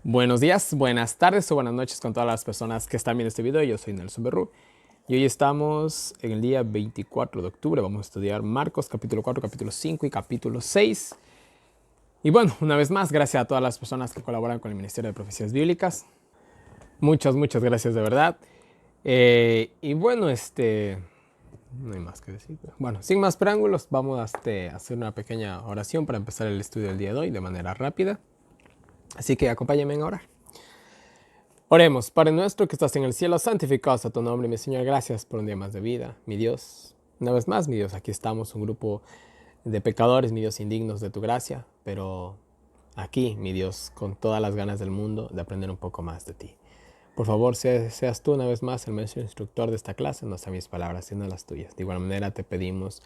Buenos días, buenas tardes o buenas noches con todas las personas que están viendo este video. Yo soy Nelson Berrú y hoy estamos en el día 24 de octubre. Vamos a estudiar Marcos capítulo 4, capítulo 5 y capítulo 6. Y bueno, una vez más, gracias a todas las personas que colaboran con el Ministerio de Profecías Bíblicas. Muchas gracias de verdad. Y bueno, no hay más que decir. Bueno, sin más preámbulos, vamos a hacer una pequeña oración para empezar el estudio del día de hoy de manera rápida. Así que acompáñenme a orar. Oremos. Padre nuestro que estás en el cielo, santificado sea tu nombre, mi Señor. Gracias por un día más de vida, mi Dios. Una vez más, mi Dios, aquí estamos, un grupo de pecadores, mi Dios, indignos de tu gracia, pero aquí, mi Dios, con todas las ganas del mundo de aprender un poco más de ti. Por favor, seas tú una vez más el maestro instructor de esta clase, no sean mis palabras, sino las tuyas. De igual manera te pedimos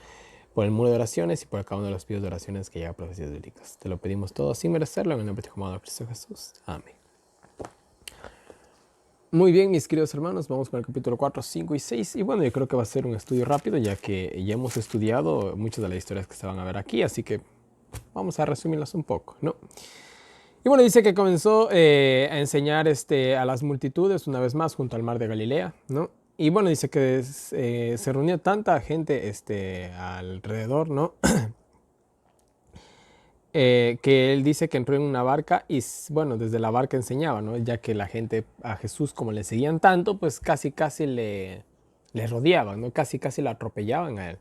por el muro de oraciones y por cada uno de los pedidos de oraciones que llega a Profecías Bíblicas. Te lo pedimos todo sin merecerlo, en el nombre de tu amado Cristo Jesús. Amén. Muy bien, mis queridos hermanos, vamos con el capítulo 4, 5 y 6. Y bueno, yo creo que va a ser un estudio rápido, ya que ya hemos estudiado muchas de las historias que se van a ver aquí, así que vamos a resumirlas un poco, ¿no? Y bueno, dice que comenzó a enseñar a las multitudes una vez más junto al mar de Galilea, ¿no? Y bueno, dice que se reunió tanta gente alrededor, ¿no? Que él dice que entró en una barca y bueno, desde la barca enseñaba, ¿no? Ya que la gente a Jesús, como le seguían tanto, pues casi le rodeaban, ¿no? Casi le atropellaban a él,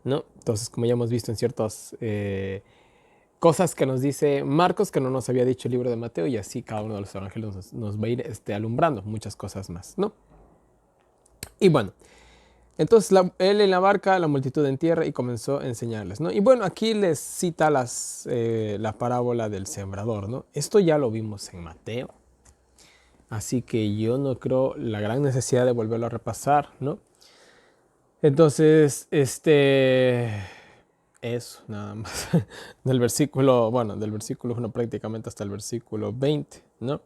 ¿no? Entonces, como ya hemos visto en ciertas cosas que nos dice Marcos, que no nos había dicho el libro de Mateo, y así cada uno de los evangelios nos va a ir alumbrando muchas cosas más, ¿no? Y bueno, entonces él en la barca, la multitud en tierra, y comenzó a enseñarles, ¿no? Y bueno, aquí les cita la parábola del sembrador, ¿no? Esto ya lo vimos en Mateo, así que yo no creo la gran necesidad de volverlo a repasar, ¿no? Entonces, eso, nada más. Del versículo 1 prácticamente hasta el versículo 20, ¿no?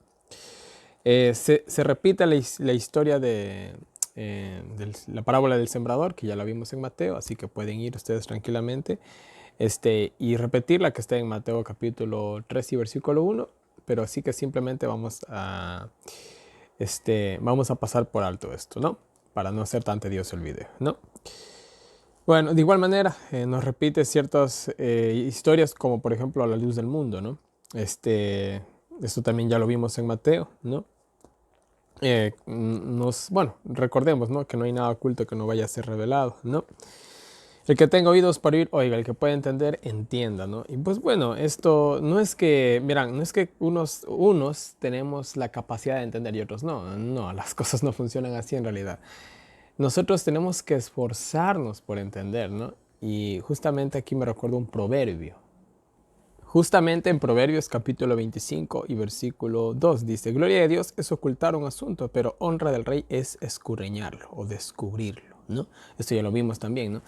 Se repite la historia de la parábola del sembrador, que ya la vimos en Mateo, así que pueden ir ustedes tranquilamente y repetir la que está en Mateo capítulo 3 y versículo 1, pero así que simplemente vamos a pasar por alto esto, ¿no? Para no hacer tan tedioso el video, ¿no? Bueno, de igual manera, nos repite ciertas historias, como por ejemplo a la luz del mundo, ¿no? Esto también ya lo vimos en Mateo, ¿no? Bueno, recordemos, ¿no? Que no hay nada oculto que no vaya a ser revelado, ¿no? El que tenga oídos para oír, oiga, el que pueda entender, entienda, ¿no? Y pues bueno, esto no es que, miran, no es que unos tenemos la capacidad de entender y otros no, las cosas no funcionan así en realidad. Nosotros tenemos que esforzarnos por entender, ¿no? Y justamente aquí me recuerdo un proverbio. Justamente en Proverbios capítulo 25 y versículo 2 dice: gloria de Dios es ocultar un asunto, pero honra del rey es escudriñarlo o descubrirlo, ¿no? Esto ya lo vimos también, ¿no?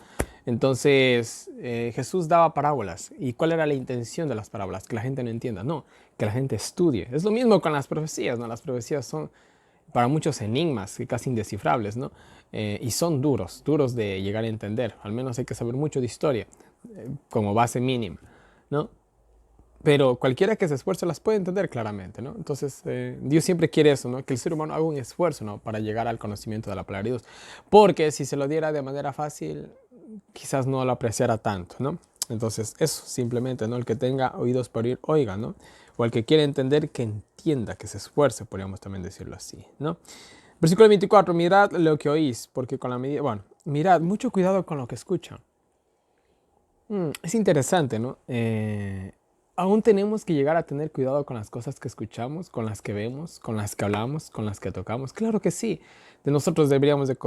Entonces Jesús daba parábolas. ¿Y cuál era la intención de las parábolas? Que la gente no entienda, no, que la gente estudie. Es lo mismo con las profecías, ¿no? Las profecías son para muchos enigmas casi indescifrables, ¿no? Y son duros de llegar a entender. Al menos hay que saber mucho de historia como base mínima, ¿no? Pero cualquiera que se esfuerce las puede entender claramente, ¿no? Entonces, Dios siempre quiere eso, ¿no? Que el ser humano haga un esfuerzo, ¿no? Para llegar al conocimiento de la palabra de Dios. Porque si se lo diera de manera fácil, quizás no lo apreciara tanto, ¿no? Entonces, eso simplemente, ¿no? El que tenga oídos para oír, oiga, ¿no? O el que quiere entender, que entienda, que se esfuerce, podríamos también decirlo así, ¿no? Versículo 24, mirad lo que oís, porque con la medida, bueno, mirad, mucho cuidado con lo que escuchan. Es interesante, ¿no? Aún tenemos que llegar a tener cuidado con las cosas que escuchamos, con las que vemos, con las que hablamos, con las que tocamos. Claro que sí. De nosotros deberíamos de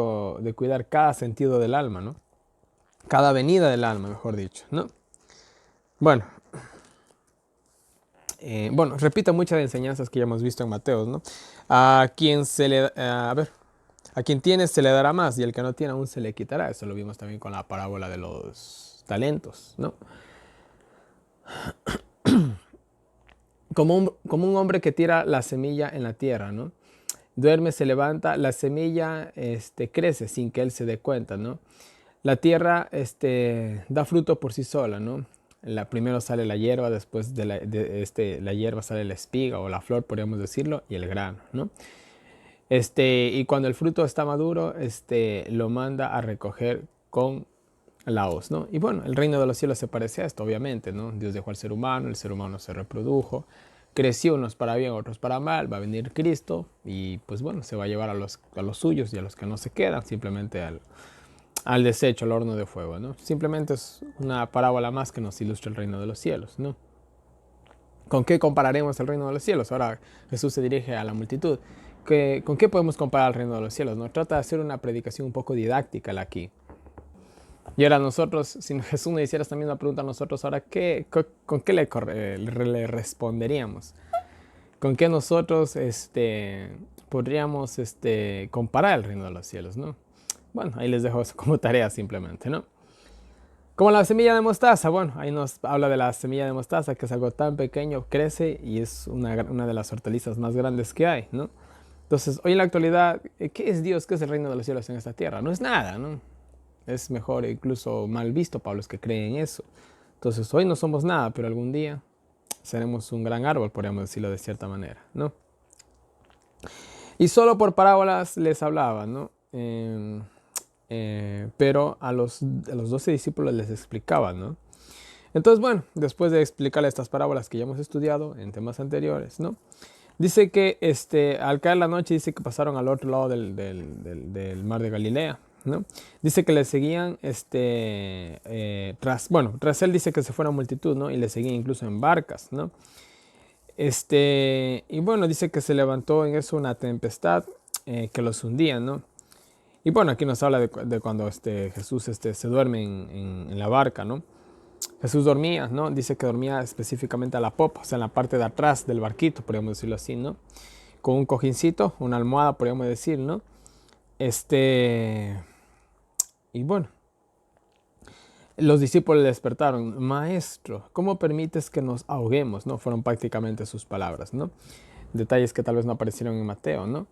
cuidar cada sentido del alma, ¿no? Cada venida del alma, mejor dicho, ¿no? Bueno, repito muchas enseñanzas que ya hemos visto en Mateo, ¿no? A quien a quien tiene se le dará más y al que no tiene aún se le quitará. Eso lo vimos también con la parábola de los talentos, ¿no? Como un hombre que tira la semilla en la tierra, ¿no? Duerme, se levanta, la semilla crece sin que él se dé cuenta, ¿no? La tierra da fruto por sí sola, ¿no? Primero sale la hierba, después de la hierba sale la espiga o la flor, podríamos decirlo, y el grano, ¿no? Y cuando el fruto está maduro, lo manda a recoger con la hoz, ¿no? Y bueno, el reino de los cielos se parece a esto, obviamente, ¿no? Dios dejó al ser humano, el ser humano se reprodujo, creció unos para bien, otros para mal, va a venir Cristo y pues bueno, se va a llevar a los suyos y a los que no se quedan, simplemente al desecho, al horno de fuego, ¿no? Simplemente es una parábola más que nos ilustra el reino de los cielos, ¿no? ¿Con qué compararemos el reino de los cielos? Ahora Jesús se dirige a la multitud. ¿Con qué podemos comparar el reino de los cielos? ¿No? Trata de hacer una predicación un poco didáctica aquí. Y ahora nosotros, si Jesús nos hiciera también una pregunta a nosotros, ahora ¿con qué le responderíamos? ¿Con qué nosotros podríamos comparar el reino de los cielos, ¿no? Bueno, ahí les dejo eso como tarea simplemente, ¿no? Como la semilla de mostaza, bueno, ahí nos habla de la semilla de mostaza, que es algo tan pequeño, crece y es una de las hortalizas más grandes que hay, ¿no? Entonces, hoy en la actualidad, ¿qué es Dios? ¿Qué es el reino de los cielos en esta tierra? No es nada, ¿no? Es mejor, incluso mal visto para los que creen eso. Entonces, hoy no somos nada, pero algún día seremos un gran árbol, podríamos decirlo de cierta manera, ¿no? Y solo por parábolas les hablaba, ¿no? Pero a los 12 discípulos les explicaba, ¿no? Entonces, bueno, después de explicarle estas parábolas que ya hemos estudiado en temas anteriores, ¿no? Dice que al caer la noche, dice que pasaron al otro lado del mar de Galilea, ¿no? Dice que le seguían, tras él dice que se fue una multitud, ¿no? Y le seguían incluso en barcas, ¿no? Y bueno, dice que se levantó en eso una tempestad que los hundía, ¿no? Y bueno, aquí nos habla de cuando Jesús se duerme en la barca, ¿no? Jesús dormía, ¿no? Dice que dormía específicamente a la popa, o sea, en la parte de atrás del barquito, podríamos decirlo así, ¿no? Con un cojincito, una almohada, podríamos decir, ¿no? Y bueno, los discípulos le despertaron, maestro, ¿cómo permites que nos ahoguemos? ¿No? Fueron prácticamente sus palabras, ¿no? Detalles que tal vez no aparecieron en Mateo, ¿no?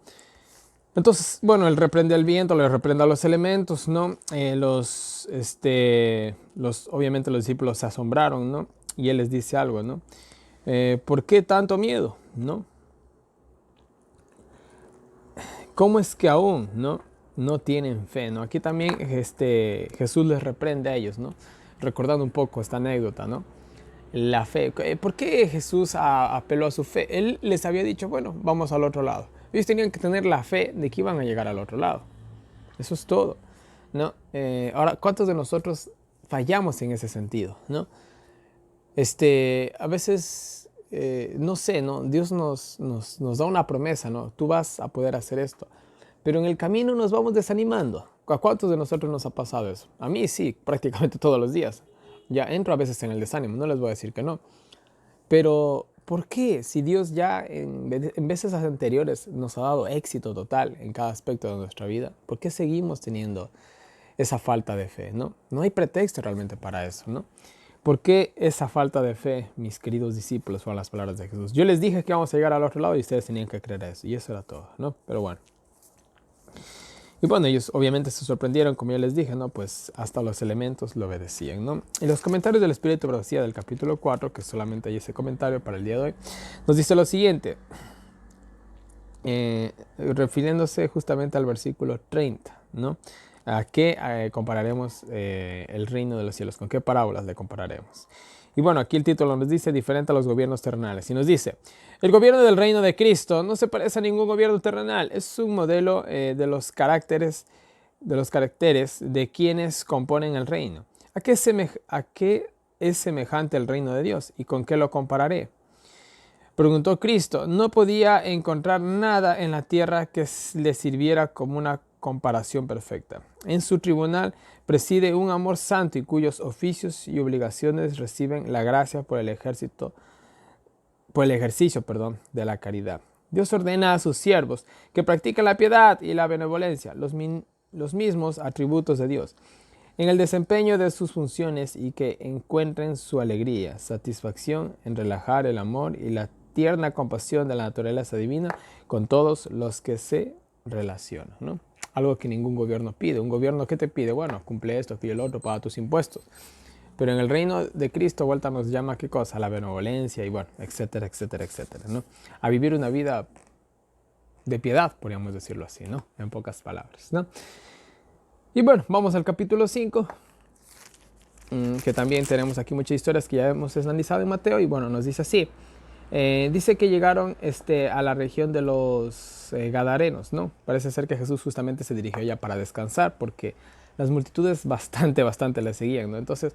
Entonces, bueno, él reprende al viento, le reprende a los elementos, ¿no? Obviamente los discípulos se asombraron, ¿no? Y él les dice algo, ¿no? ¿Por qué tanto miedo, no? ¿Cómo es que aún, no tienen fe, ¿no? Aquí también Jesús les reprende a ellos, ¿no? Recordando un poco esta anécdota, ¿no? La fe. ¿Por qué Jesús apeló a su fe? Él les había dicho, bueno, vamos al otro lado. Ellos tenían que tener la fe de que iban a llegar al otro lado. Eso es todo, ¿no? Ahora, ¿cuántos de nosotros fallamos en ese sentido, no? A veces, no sé, ¿no? Dios nos da una promesa, ¿no? Tú vas a poder hacer esto. Pero en el camino nos vamos desanimando. ¿A cuántos de nosotros nos ha pasado eso? A mí sí, prácticamente todos los días. Ya entro a veces en el desánimo, no les voy a decir que no. Pero, ¿por qué? Si Dios ya en veces anteriores nos ha dado éxito total en cada aspecto de nuestra vida, ¿por qué seguimos teniendo esa falta de fe, no? No hay pretexto realmente para eso, ¿no? ¿Por qué esa falta de fe, mis queridos discípulos? Fueron las palabras de Jesús. Yo les dije que íbamos a llegar al otro lado y ustedes tenían que creer eso. Y eso era todo, ¿no? Pero bueno. Y bueno, ellos obviamente se sorprendieron, como ya les dije, ¿no? Pues hasta los elementos lo obedecían, ¿no? Y los comentarios del Espíritu de Profecía del capítulo 4, que solamente hay ese comentario para el día de hoy, nos dice lo siguiente, refiriéndose justamente al versículo 30, ¿no? ¿A qué compararemos el reino de los cielos? ¿Con qué parábolas le compararemos? Y bueno, aquí el título nos dice diferente a los gobiernos terrenales. Y nos dice, el gobierno del reino de Cristo no se parece a ningún gobierno terrenal. Es un modelo de los caracteres de quienes componen el reino. ¿A qué es semejante el reino de Dios? ¿Y con qué lo compararé? Preguntó Cristo. No podía encontrar nada en la tierra que le sirviera como una comparación perfecta. En su tribunal preside un amor santo y cuyos oficios y obligaciones reciben la gracia por el ejercicio, de la caridad. Dios ordena a sus siervos que practiquen la piedad y la benevolencia, los mismos atributos de Dios, en el desempeño de sus funciones y que encuentren su alegría, satisfacción en relajar el amor y la tierna compasión de la naturaleza divina con todos los que se relacionan, ¿no? Algo que ningún gobierno pide. Un gobierno, ¿qué te pide? Bueno, cumple esto, pide el otro, paga tus impuestos. Pero en el reino de Cristo, vuelta nos llama, ¿qué cosa? A la benevolencia y bueno, etcétera, etcétera, etcétera, ¿no? A vivir una vida de piedad, podríamos decirlo así, ¿no? En pocas palabras, ¿no? Y bueno, vamos al capítulo 5, que también tenemos aquí muchas historias que ya hemos analizado en Mateo, y bueno, nos dice así. Dice que llegaron a la región de los Gadarenos, ¿no? Parece ser que Jesús justamente se dirigió ya para descansar, porque las multitudes bastante le seguían, ¿no? Entonces,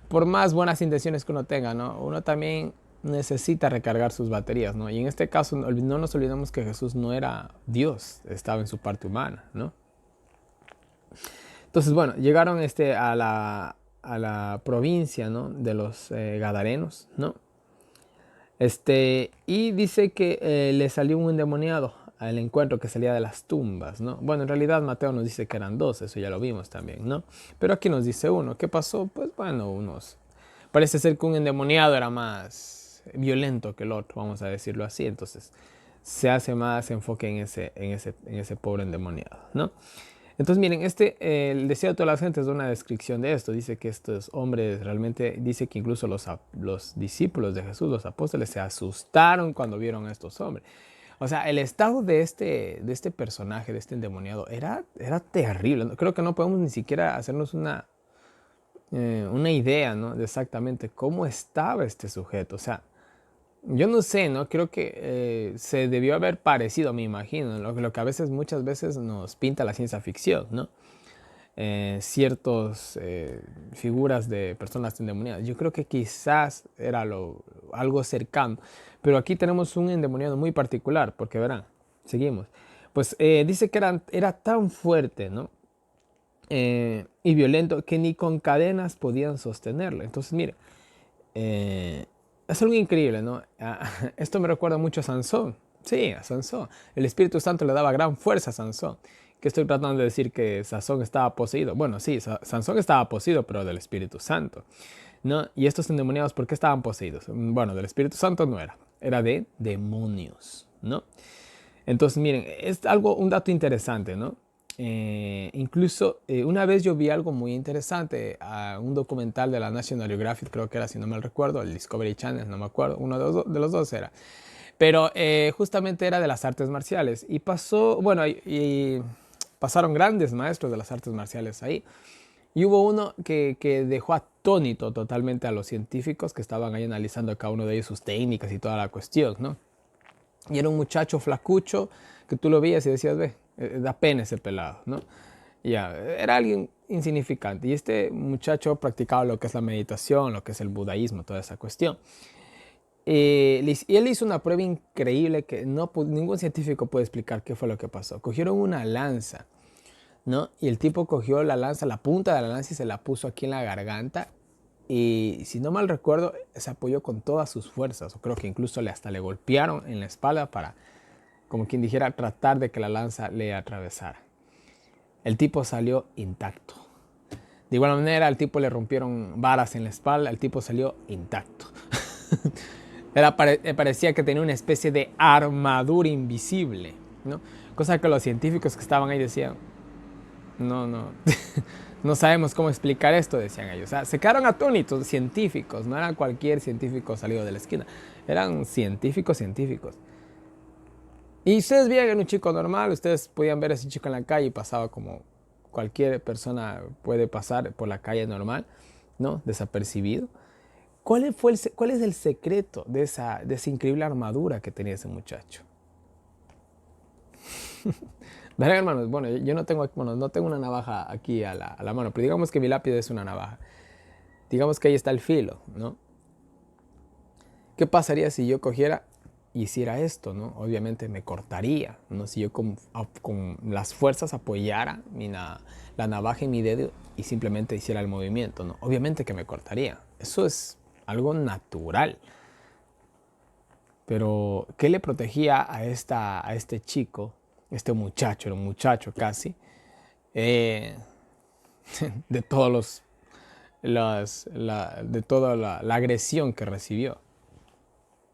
por más buenas intenciones que uno tenga, ¿no? Uno también necesita recargar sus baterías, ¿no? Y en este caso, no nos olvidemos que Jesús no era Dios, estaba en su parte humana, ¿no? Entonces, bueno, llegaron a la provincia, ¿no? De los Gadarenos, ¿no? Y dice que le salió un endemoniado al encuentro que salía de las tumbas, ¿no? Bueno, en realidad Mateo nos dice que eran dos, eso ya lo vimos también, ¿no? Pero aquí nos dice uno. ¿Qué pasó? Pues bueno, parece ser que un endemoniado era más violento que el otro, vamos a decirlo así. Entonces se hace más enfoque en ese pobre endemoniado, ¿no? Entonces miren, el deseo de todas las gentes es una descripción de esto. Dice que estos hombres realmente, dice que incluso los discípulos de Jesús, los apóstoles, se asustaron cuando vieron a estos hombres. O sea, el estado de este personaje, de este endemoniado, era terrible. Creo que no podemos ni siquiera hacernos una idea, ¿no? De exactamente cómo estaba este sujeto. O sea, yo no sé, ¿no? Creo que se debió haber parecido, me imagino, lo que muchas veces nos pinta la ciencia ficción, ¿no? Ciertas figuras de personas endemoniadas. Yo creo que quizás era algo cercano. Pero aquí tenemos un endemoniado muy particular, porque verán, seguimos. Pues dice que era tan fuerte, ¿no? Y violento que ni con cadenas podían sostenerlo. Entonces, mire, es algo increíble, ¿no? Esto me recuerda mucho a Sansón. Sí, a Sansón. El Espíritu Santo le daba gran fuerza a Sansón. ¿Qué estoy tratando de decir? Que Sansón estaba poseído. Bueno, sí, Sansón estaba poseído, pero del Espíritu Santo, ¿no? Y estos endemoniados, ¿por qué estaban poseídos? Bueno, del Espíritu Santo no era de demonios, ¿no? Entonces, miren, es un dato interesante, ¿no? Incluso una vez yo vi algo muy interesante, un documental de la National Geographic, creo que era, si no mal recuerdo, el Discovery Channel, no me acuerdo, uno de los dos era. Pero justamente era de las artes marciales. Y pasaron grandes maestros de las artes marciales ahí. Y hubo uno que dejó atónito totalmente a los científicos que estaban ahí analizando a cada uno de ellos sus técnicas y toda la cuestión, ¿no? Y era un muchacho flacucho que tú lo veías y decías, ve, da pena ese pelado, ¿no? Ya, era alguien insignificante. Y este muchacho practicaba lo que es la meditación, lo que es el budaísmo, toda esa cuestión. Y él hizo una prueba increíble que ningún científico puede explicar qué fue lo que pasó. Cogieron una lanza, ¿no? Y el tipo cogió la lanza, la punta de la lanza, y se la puso aquí en la garganta. Y si no mal recuerdo, se apoyó con todas sus fuerzas. O creo que incluso hasta le golpearon en la espalda para, como quien dijera, tratar de que la lanza le atravesara. El tipo salió intacto. De igual manera, al tipo le rompieron varas en la espalda, el tipo salió intacto. Parecía que tenía una especie de armadura invisible, ¿no? Cosa que los científicos que estaban ahí decían, no, no sabemos cómo explicar esto, decían ellos. O sea, se quedaron atónitos, científicos, no eran cualquier científico salido de la esquina, eran científicos. Y ustedes veían un chico normal, ustedes podían ver a ese chico en la calle y pasaba como cualquier persona puede pasar por la calle normal, ¿no? Desapercibido. ¿Cuál es el secreto de esa increíble armadura que tenía ese muchacho? Verán, hermanos, bueno, yo no tengo una navaja aquí a la mano, pero digamos que mi lápiz es una navaja. Digamos que ahí está el filo, ¿no? ¿Qué pasaría si yo cogiera y hiciera esto, ¿no? Obviamente me cortaría, ¿no? Si yo con las fuerzas apoyara la navaja en mi dedo y simplemente hiciera el movimiento, ¿no? Obviamente que me cortaría. Eso es algo natural. Pero, ¿qué le protegía a este chico, este muchacho, era un muchacho casi, de de toda la agresión que recibió?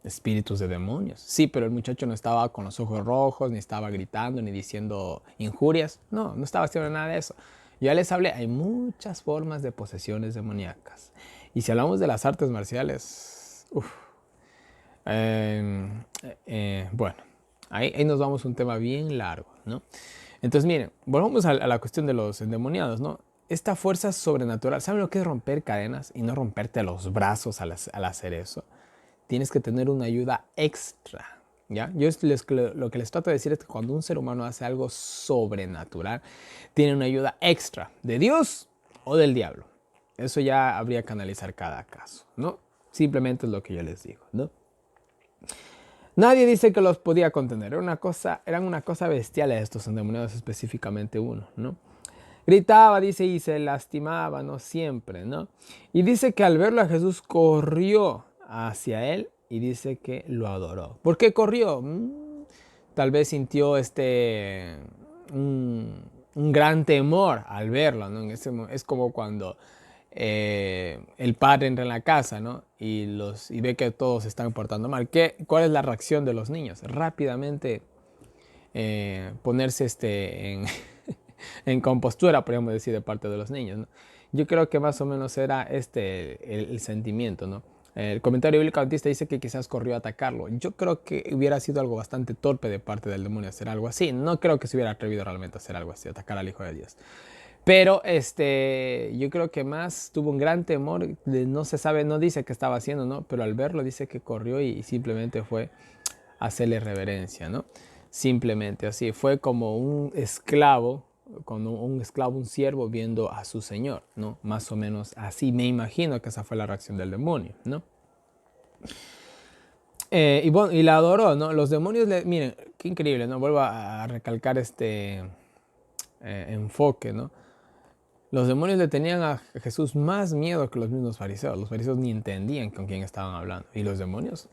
Espíritus de demonios. Sí, pero el muchacho no estaba con los ojos rojos, ni estaba gritando, ni diciendo injurias. No estaba haciendo nada de eso. Ya les hablé, hay muchas formas de posesiones demoníacas. Y si hablamos de las artes marciales, bueno, ahí nos vamos a un tema bien largo, ¿no? Entonces, miren, volvamos a la cuestión de los endemoniados, ¿no? Esta fuerza sobrenatural, ¿saben lo que es romper cadenas y no romperte los brazos al hacer eso? Tienes que tener una ayuda extra, ¿ya? Lo que les trato de decir es que cuando un ser humano hace algo sobrenatural, tiene una ayuda extra de Dios o del diablo. Eso ya habría que analizar cada caso, ¿no? Simplemente es lo que yo les digo, ¿no? Nadie dice que los podía contener. Eran una cosa bestial estos endemoniados, específicamente uno, ¿no? Gritaba, dice, y se lastimaba, ¿no? Siempre, ¿no? Y dice que al verlo a Jesús corrió hacia él y dice que lo adoró. ¿Por qué corrió? Tal vez sintió un gran temor al verlo, ¿no? Es como cuando el padre entra en la casa, ¿no? Y ve que todos se están portando mal. ¿Cuál es la reacción de los niños? Rápidamente ponerse en compostura, podríamos decir, de parte de los niños, ¿no? Yo creo que más o menos era el sentimiento, ¿no? El comentario bíblico adventista dice que quizás corrió a atacarlo. Yo creo que hubiera sido algo bastante torpe de parte del demonio hacer algo así. No creo que se hubiera atrevido realmente a hacer algo así, atacar al Hijo de Dios. Pero yo creo que más tuvo un gran temor, no se sabe, no dice qué estaba haciendo, ¿no? Pero al verlo dice que corrió y simplemente fue a hacerle reverencia, ¿no? Simplemente así, fue como un esclavo, un siervo viendo a su señor, ¿no? Más o menos así, me imagino que esa fue la reacción del demonio, ¿no? Y bueno, y la adoró, ¿no? Los demonios, miren, qué increíble, ¿no? Vuelvo a recalcar este enfoque, ¿no? Los demonios le tenían a Jesús más miedo que los mismos fariseos. Los fariseos ni entendían con quién estaban hablando. Y los demonios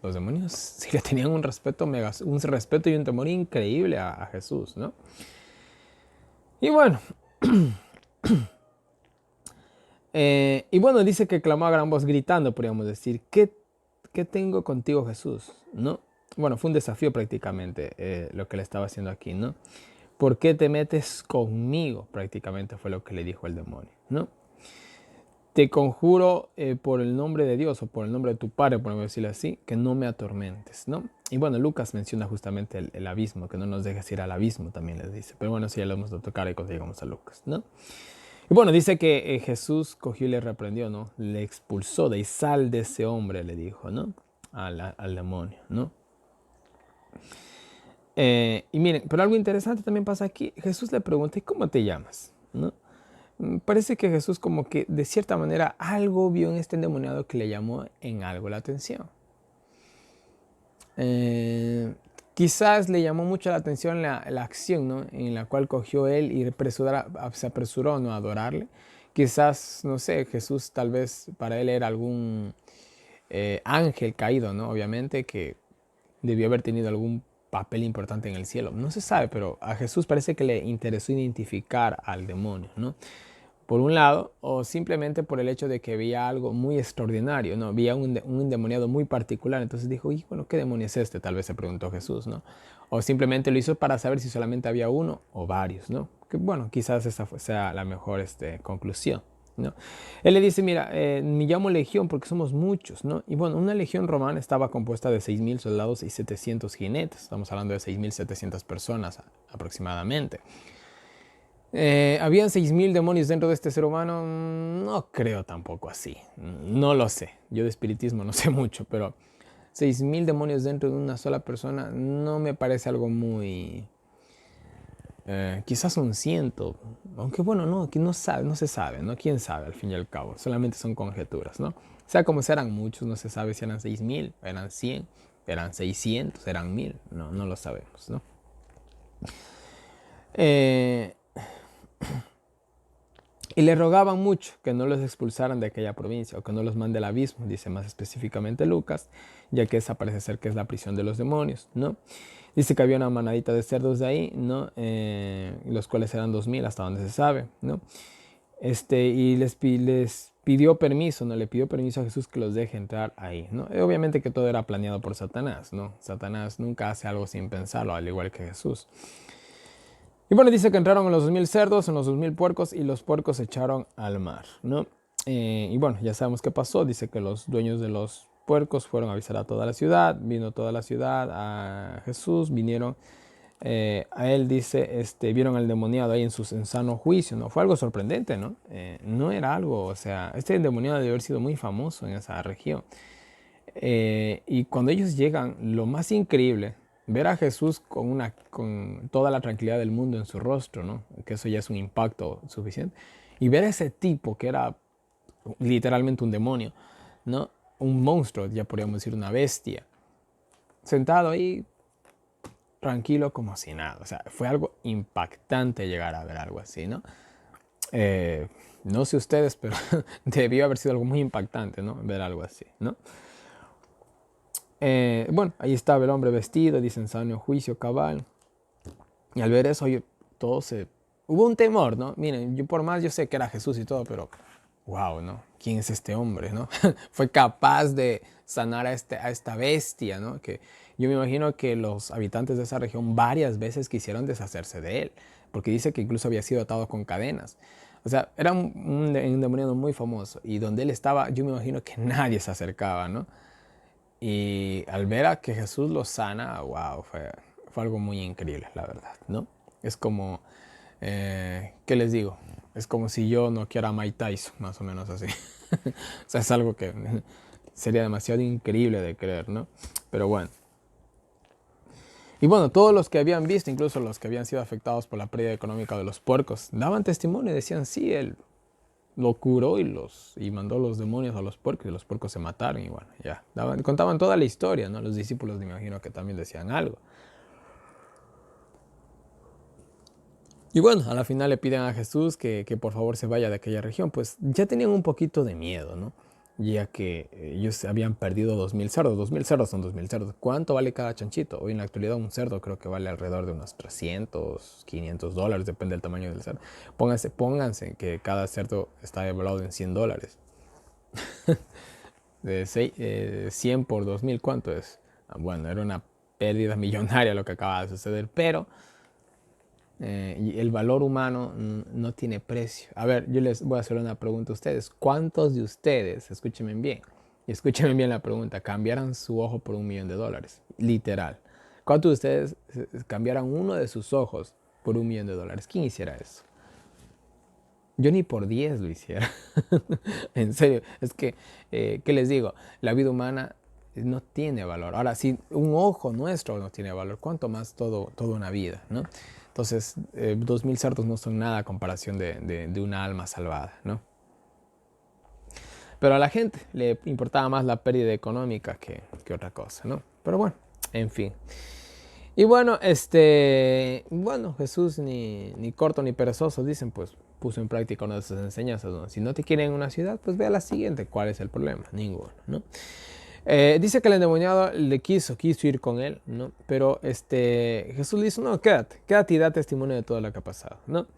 sí le tenían un respeto y un temor increíble a Jesús, ¿no? Y bueno, dice que clamó a gran voz gritando, podríamos decir, ¿qué tengo contigo, Jesús? ¿No? Bueno, fue un desafío prácticamente lo que le estaba haciendo aquí, ¿no? ¿Por qué te metes conmigo? Prácticamente fue lo que le dijo el demonio, ¿no? Te conjuro por el nombre de Dios o por el nombre de tu Padre, podemos decirlo así, que no me atormentes, ¿no? Y bueno, Lucas menciona justamente el abismo, que no nos dejes ir al abismo, también les dice. Pero bueno, si ya lo hemos de tocar y cuando llegamos a Lucas, ¿no? Y bueno, dice que Jesús cogió y le reprendió, ¿no? Le expulsó de ahí, sal de ese hombre, le dijo, ¿no? Al demonio, ¿no? Y miren, pero algo interesante también pasa aquí. Jesús le pregunta, ¿y cómo te llamas? ¿No? Parece que Jesús como que de cierta manera algo vio en este endemoniado que le llamó en algo la atención. Quizás le llamó mucho la atención la acción, ¿no? En la cual cogió él y se apresuró, ¿no? A adorarle. Quizás, no sé, Jesús tal vez para él era algún ángel caído, ¿no? Obviamente que debió haber tenido algún papel importante en el cielo. No se sabe, pero a Jesús parece que le interesó identificar al demonio, ¿no? Por un lado, o simplemente por el hecho de que veía algo muy extraordinario, ¿no? Veía un endemoniado muy particular, entonces dijo, y bueno, ¿qué demonio es este? Tal vez se preguntó Jesús, ¿no? O simplemente lo hizo para saber si solamente había uno o varios, ¿no? Que bueno, quizás esa sea la mejor conclusión, ¿no? Él le dice, mira, me llamo legión porque somos muchos, ¿no? Y bueno, una legión romana estaba compuesta de 6,000 soldados y 700 jinetes. Estamos hablando de 6,700 personas aproximadamente. ¿Habían 6,000 demonios dentro de este ser humano? No creo tampoco así. No lo sé. Yo de espiritismo no sé mucho, pero 6,000 demonios dentro de una sola persona no me parece algo muy... quizás un ciento, aunque bueno, no se sabe, ¿no? ¿Quién sabe al fin y al cabo? Solamente son conjeturas, ¿no? O sea, como si eran muchos, no se sabe si eran 6,000, eran 100, eran 600, eran 1,000, no lo sabemos, ¿no? Y le rogaban mucho que no los expulsaran de aquella provincia o que no los mande al abismo, dice más específicamente Lucas, ya que esa parece ser que es la prisión de los demonios, ¿no? Dice que había una manadita de cerdos de ahí, ¿no? Los cuales eran 2,000 hasta donde se sabe, ¿no? Y les pidió permiso, ¿no? Le pidió permiso a Jesús que los deje entrar ahí, ¿no? Obviamente que todo era planeado por Satanás, ¿no? Satanás nunca hace algo sin pensarlo, al igual que Jesús. Y bueno, dice que entraron en los 2,000 cerdos, en los 2,000 puercos y los puercos se echaron al mar, ¿no? Y bueno, ya sabemos qué pasó. Dice que los dueños de los puercos fueron a avisar a toda la ciudad. Vino toda la ciudad a Jesús. Vinieron a él, dice, vieron al endemoniado ahí en sano juicio, ¿no? Fue algo sorprendente, ¿no? No era algo, o sea, este endemoniado debe haber sido muy famoso en esa región. Y cuando ellos llegan, lo más increíble, ver a Jesús con toda la tranquilidad del mundo en su rostro, ¿no? Que eso ya es un impacto suficiente. Y ver a ese tipo que era literalmente un demonio, ¿no? Un monstruo, ya podríamos decir una bestia, sentado ahí tranquilo como si nada. O sea, fue algo impactante llegar a ver algo así, ¿no? Eh, no sé ustedes, pero debió haber sido algo muy impactante, ¿no? Ver algo así, ¿no? Bueno, ahí estaba el hombre vestido, dicen sano juicio cabal. Y al ver eso, todo se... Hubo un temor, ¿no? Miren, yo por más yo sé que era Jesús y todo, pero wow, ¿no? ¿Quién es este hombre, no? Fue capaz de sanar a esta bestia, ¿no? Que yo me imagino que los habitantes de esa región varias veces quisieron deshacerse de él, porque dice que incluso había sido atado con cadenas. O sea, era un endemoniado muy famoso y donde él estaba, yo me imagino que nadie se acercaba, ¿no? Y al ver a que Jesús lo sana, wow, fue algo muy increíble, la verdad, ¿no? Es como, ¿qué les digo? Es como si yo no quiera a Mike Tyson, más o menos así. O sea, es algo que sería demasiado increíble de creer, ¿no? Pero bueno. Y bueno, todos los que habían visto, incluso los que habían sido afectados por la pérdida económica de los puercos, daban testimonio y decían, sí, él lo curó y mandó los demonios a los puercos y los puercos se mataron y bueno, ya. Contaban toda la historia, ¿no? Los discípulos me imagino que también decían algo. Y bueno, a la final le piden a Jesús que por favor se vaya de aquella región, pues ya tenían un poquito de miedo, ¿no? Ya que ellos habían perdido 2000 cerdos. 2000 cerdos son 2000 cerdos. ¿Cuánto vale cada chanchito? Hoy en la actualidad un cerdo creo que vale alrededor de unos 300, $500, depende del tamaño del cerdo. Pónganse que cada cerdo está evaluado en $100. De 100 por 2000, ¿cuánto es? Bueno, era una pérdida millonaria lo que acaba de suceder, pero y el valor humano no tiene precio. A ver, yo les voy a hacer una pregunta a ustedes. ¿Cuántos de ustedes, escúchenme bien la pregunta, cambiaran su ojo por $1.000.000? Literal. ¿Cuántos de ustedes cambiaran uno de sus ojos por $1.000.000? ¿Quién hiciera eso? Yo ni por 10 lo hiciera. En serio, es que, ¿qué les digo? La vida humana no tiene valor. Ahora, si un ojo nuestro no tiene valor, ¿cuánto más toda una vida, ¿no? Entonces, 2000 cerdos no son nada a comparación de una alma salvada, ¿no? Pero a la gente le importaba más la pérdida económica que otra cosa, ¿no? Pero bueno, en fin. Y bueno, bueno, Jesús ni corto ni perezoso, dicen, pues puso en práctica una de sus enseñanzas, ¿no? Si no te quieren en una ciudad, pues ve a la siguiente. ¿Cuál es el problema? Ninguno, ¿no? Dice que el endemoniado quiso ir con él, ¿no? Pero Jesús le dice, no, quédate y da testimonio de todo lo que ha pasado, ¿no?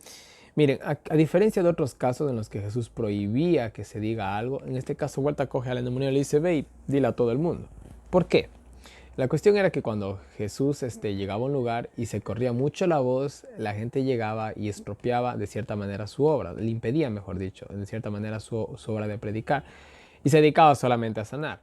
Miren, a diferencia de otros casos en los que Jesús prohibía que se diga algo, en este caso vuelta coge al endemoniado y le dice, ve y dile a todo el mundo. ¿Por qué? La cuestión era que cuando Jesús llegaba a un lugar y se corría mucho la voz, la gente llegaba y estropeaba de cierta manera su obra, le impedía, mejor dicho, de cierta manera su obra de predicar y se dedicaba solamente a sanar.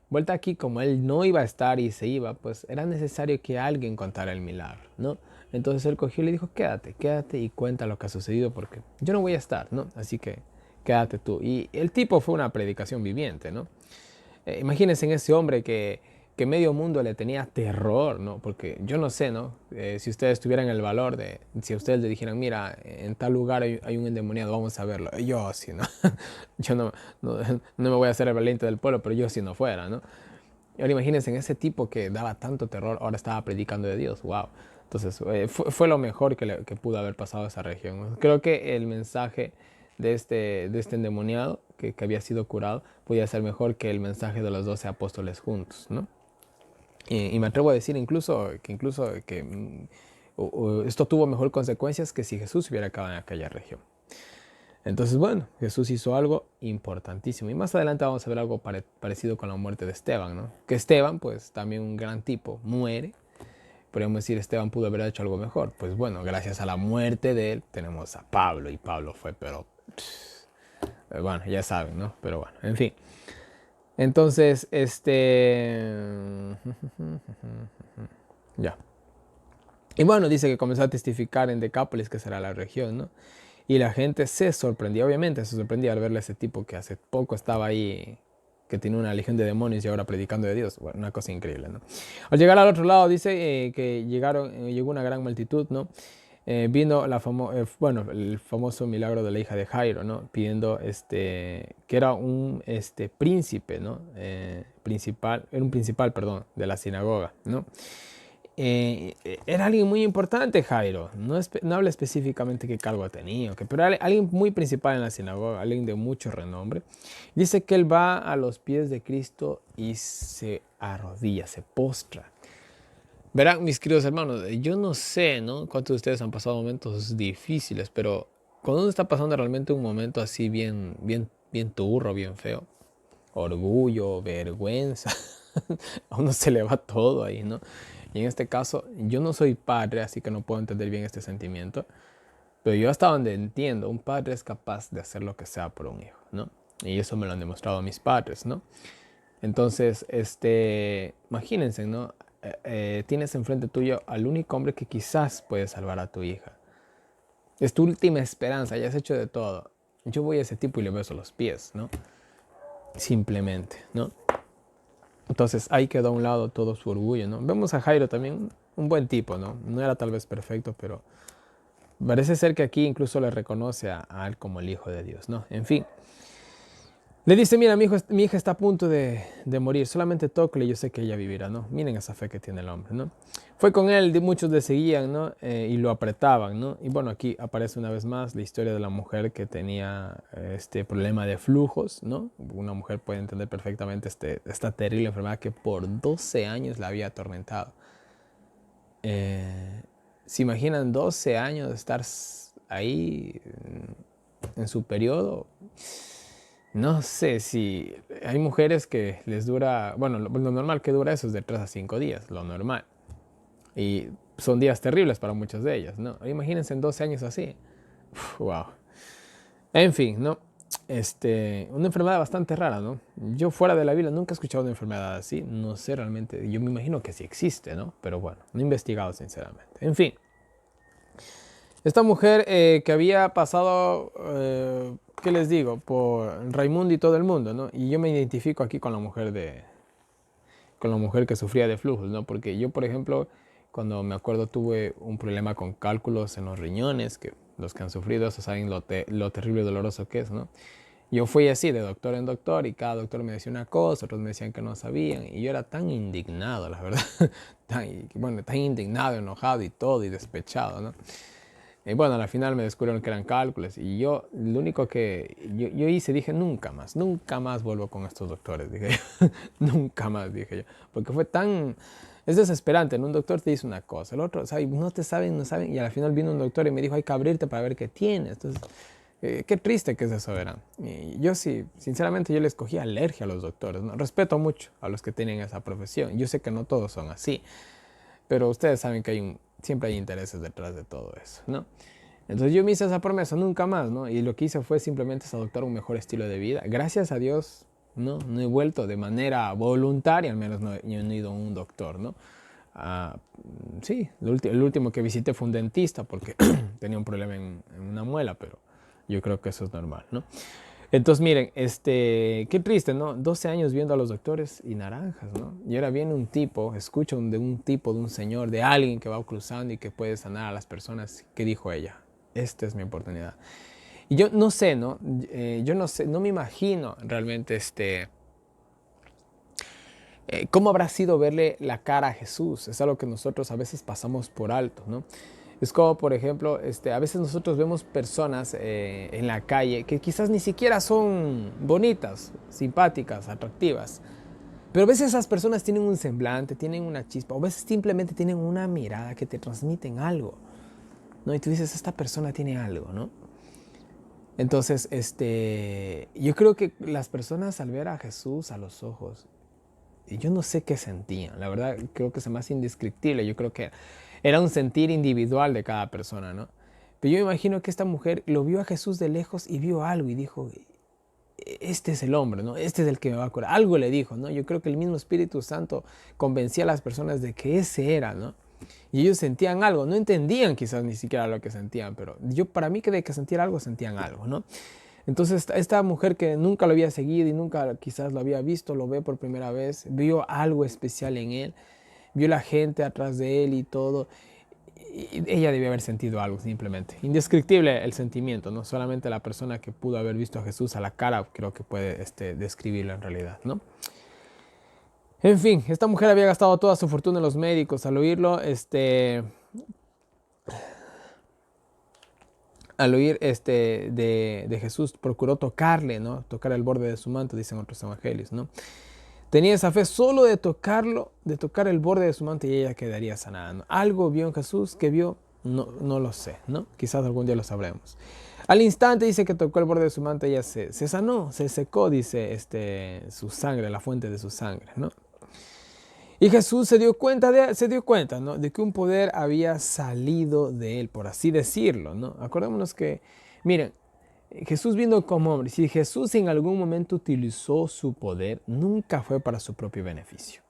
Vuelta aquí, como él no iba a estar y se iba, pues era necesario que alguien contara el milagro, ¿no? Entonces él cogió y le dijo, quédate y cuenta lo que ha sucedido porque yo no voy a estar, ¿no? Así que quédate tú. Y el tipo fue una predicación viviente, ¿no? Imagínense en ese hombre que medio mundo le tenía terror, ¿no? Porque yo no sé, ¿no? Si ustedes tuvieran el valor si a ustedes le dijeran, mira, en tal lugar hay un endemoniado, vamos a verlo. Yo sí, ¿no? Yo no me voy a hacer el valiente del pueblo, pero yo si no fuera, ¿no? Y ahora imagínense en ese tipo que daba tanto terror, ahora estaba predicando de Dios, wow. Entonces fue lo mejor que pudo haber pasado a esa región. Creo que el mensaje de este endemoniado que había sido curado podía ser mejor que el mensaje de los 12 apóstoles juntos, ¿no? Y me atrevo a decir incluso que esto tuvo mejor consecuencias que si Jesús hubiera acabado en aquella región. Entonces, bueno, Jesús hizo algo importantísimo. Y más adelante vamos a ver algo parecido con la muerte de Esteban, ¿no? Que Esteban, pues también un gran tipo, muere. Podríamos decir, Esteban pudo haber hecho algo mejor. Pues bueno, gracias a la muerte de él tenemos a Pablo. Y Pablo fue, pero Bueno, ya saben, ¿no? Pero bueno, en fin. Entonces, ya. Y bueno, dice que comenzó a testificar en Decápolis, que será la región, ¿no? Y la gente se sorprendía, obviamente se sorprendía al verle a ese tipo que hace poco estaba ahí, que tiene una legión de demonios y ahora predicando de Dios. Bueno, una cosa increíble, ¿no? Al llegar al otro lado dice que llegó una gran multitud, ¿no? Vino bueno, el famoso milagro de la hija de Jairo, ¿no? Pidiendo que era un príncipe, ¿no? Era un principal, perdón, de la sinagoga, ¿no? Era alguien muy importante, Jairo. No habla específicamente qué cargo tenía, pero era alguien muy principal en la sinagoga, alguien de mucho renombre. Dice que él va a los pies de Cristo y se arrodilla, se postra. Verán, mis queridos hermanos, yo no sé, ¿no? Cuántos de ustedes han pasado momentos difíciles, pero cuando uno está pasando realmente un momento así bien, bien, bien turro, bien feo, orgullo, vergüenza, a uno se le va todo ahí, ¿no? Y en este caso, yo no soy padre, así que no puedo entender bien este sentimiento, pero yo hasta donde entiendo, un padre es capaz de hacer lo que sea por un hijo, ¿no? Y eso me lo han demostrado mis padres, ¿no? Entonces, imagínense, ¿no? Tienes enfrente tuyo al único hombre que quizás puede salvar a tu hija. Es tu última esperanza, ya has hecho de todo. Yo voy a ese tipo y le beso los pies, ¿no? Simplemente, ¿no? Entonces ahí quedó a un lado todo su orgullo, ¿no? Vemos a Jairo también, un buen tipo, ¿no? No era tal vez perfecto, pero parece ser que aquí incluso le reconoce a él como el Hijo de Dios, ¿no? En fin. Le dice, mira, mi hija está a punto de morir, solamente tócale y yo sé que ella vivirá, ¿no? Miren esa fe que tiene el hombre, ¿no? Fue con él, muchos le seguían, ¿no? Y lo apretaban, ¿no? Y bueno, aquí aparece una vez más la historia de la mujer que tenía este problema de flujos, ¿no? Una mujer puede entender perfectamente esta terrible enfermedad que por 12 años la había atormentado. ¿Se imaginan 12 años de estar ahí en su periodo? No sé si hay mujeres que les dura, bueno, lo normal que dura eso es de 3 a 5 días, lo normal. Y son días terribles para muchas de ellas, ¿no? Imagínense en 12 años así. Wow. En fin, ¿no? Una enfermedad bastante rara, ¿no? Yo fuera de la Biblia nunca he escuchado una enfermedad así. No sé realmente, yo me imagino que sí existe, ¿no? Pero bueno, no he investigado sinceramente. En fin. Esta mujer que había pasado, ¿qué les digo? Por Raimundo y todo el mundo, ¿no? Y yo me identifico aquí con la mujer que sufría de flujos, ¿no? Porque yo, por ejemplo, cuando me acuerdo tuve un problema con cálculos en los riñones, que los que han sufrido eso saben lo terrible y doloroso que es, ¿no? Yo fui así, de doctor en doctor, y cada doctor me decía una cosa, otros me decían que no sabían, y yo era tan indignado, la verdad, tan indignado, enojado y todo, y despechado, ¿no? Y bueno, al final me descubrieron que eran cálculos y yo lo único que yo hice, dije, nunca más vuelvo con estos doctores, dije yo, nunca más, dije yo, porque es desesperante, ¿no? Un doctor te dice una cosa, el otro, ¿sabes? No saben, y al final vino un doctor y me dijo, hay que abrirte para ver qué tienes, entonces, qué triste que es eso, verán. Y yo sí, sinceramente yo le escogí alergia a los doctores, ¿no? Respeto mucho a los que tienen esa profesión, yo sé que no todos son así, pero ustedes saben que siempre hay intereses detrás de todo eso, ¿no? Entonces yo me hice esa promesa, nunca más, ¿no? Y lo que hice fue simplemente adoptar un mejor estilo de vida. Gracias a Dios, no he vuelto de manera voluntaria, al menos no he ido a un doctor, ¿no? Sí, el último que visité fue un dentista porque tenía un problema en una muela, pero yo creo que eso es normal, ¿no? Entonces, miren, qué triste, ¿no? 12 años viendo a los doctores y naranjas, ¿no? Y ahora viene un tipo, escucho de un señor, de alguien que va cruzando y que puede sanar a las personas. ¿Qué dijo ella? Esta es mi oportunidad. Y yo no sé, ¿no? Yo no sé, no me imagino realmente cómo habrá sido verle la cara a Jesús. Es algo que nosotros a veces pasamos por alto, ¿no? Es como, por ejemplo, a veces nosotros vemos personas en la calle que quizás ni siquiera son bonitas, simpáticas, atractivas. Pero a veces esas personas tienen un semblante, tienen una chispa, o a veces simplemente tienen una mirada que te transmiten algo, ¿no? Y tú dices, esta persona tiene algo, ¿no? Entonces, yo creo que las personas al ver a Jesús a los ojos, yo no sé qué sentían, la verdad creo que se me hace indescriptible, yo creo que era un sentir individual de cada persona, ¿no? Pero yo me imagino que esta mujer lo vio a Jesús de lejos y vio algo y dijo, este es el hombre, ¿no? Este es el que me va a curar. Algo le dijo, ¿no? Yo creo que el mismo Espíritu Santo convencía a las personas de que ese era, ¿no? Y ellos sentían algo, no entendían quizás ni siquiera lo que sentían, pero para mí que de que sentían algo, ¿no? Entonces esta mujer que nunca lo había seguido y nunca quizás lo había visto, lo ve por primera vez, vio algo especial en él, vio la gente atrás de él y todo. Y ella debía haber sentido algo simplemente. Indescriptible el sentimiento, ¿no? Solamente la persona que pudo haber visto a Jesús a la cara creo que puede describirlo en realidad, ¿no? En fin, esta mujer había gastado toda su fortuna en los médicos. Al oírlo, de Jesús, procuró tocarle, ¿no? Tocar el borde de su manto, dicen otros evangelios, ¿no? Tenía esa fe solo de tocarlo, de tocar el borde de su manto y ella quedaría sanada, ¿no? Algo vio en Jesús que vio, no lo sé, ¿no? Quizás algún día lo sabremos. Al instante dice que tocó el borde de su manto y ella se sanó, se secó, dice su sangre, la fuente de su sangre, ¿no? Y Jesús se dio cuenta, ¿no? De que un poder había salido de él, por así decirlo, ¿no? Acordémonos que, miren, Jesús vino como hombre. Si Jesús en algún momento utilizó su poder, nunca fue para su propio beneficio.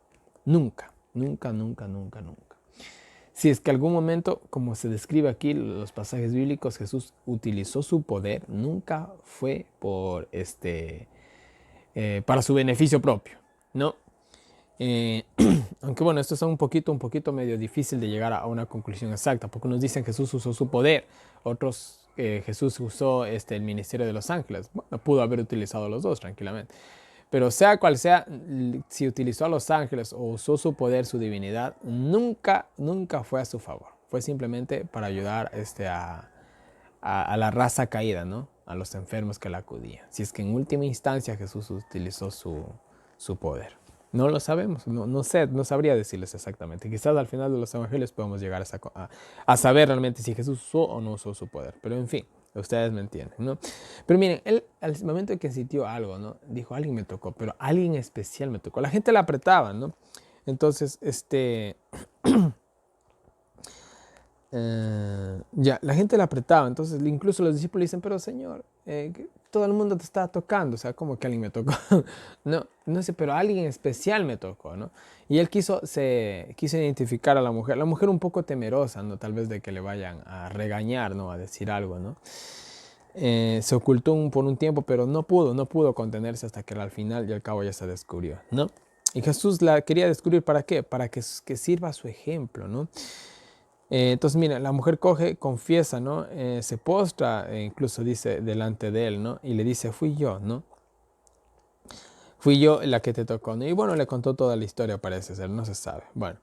Nunca, nunca, nunca, nunca, nunca. Si es que algún momento, como se describe aquí en los pasajes bíblicos, Jesús utilizó su poder, nunca fue para su beneficio propio, ¿no? Aunque bueno, esto es un poquito medio difícil de llegar a una conclusión exacta, porque unos dicen que Jesús usó su poder, otros Jesús usó el ministerio de los ángeles. Bueno, pudo haber utilizado los dos tranquilamente. Pero sea cual sea, si utilizó a los ángeles o usó su poder, su divinidad, nunca fue a su favor. Fue simplemente para ayudar a la raza caída, ¿no? A los enfermos que la acudían. Si es que en última instancia Jesús utilizó su poder. No lo sabemos, no sé, no sabría decirles exactamente. Quizás al final de los evangelios podemos llegar a saber realmente si Jesús usó o no usó su poder. Pero en fin, ustedes me entienden, ¿no? Pero miren, él al momento en que sintió algo, ¿no? Dijo, alguien me tocó, pero alguien especial me tocó. La gente la apretaba, ¿no? Entonces, ya, la gente la apretaba, entonces incluso los discípulos dicen, pero Señor, todo el mundo te está tocando, o sea, como que alguien me tocó. No sé, pero alguien especial me tocó, ¿no? Y él quiso identificar a la mujer un poco temerosa, ¿no? Tal vez de que le vayan a regañar, ¿no? A decir algo, ¿no? Se ocultó por un tiempo, pero no pudo contenerse hasta que al final y al cabo ya se descubrió, ¿no? Y Jesús la quería descubrir, ¿para qué? Para que sirva su ejemplo, ¿no? Entonces, mira, la mujer coge, confiesa, ¿no? Se postra, incluso dice delante de él, ¿no? Y le dice, fui yo, ¿no? Fui yo la que te tocó, ¿no? Y bueno, le contó toda la historia, parece ser, no se sabe. Bueno,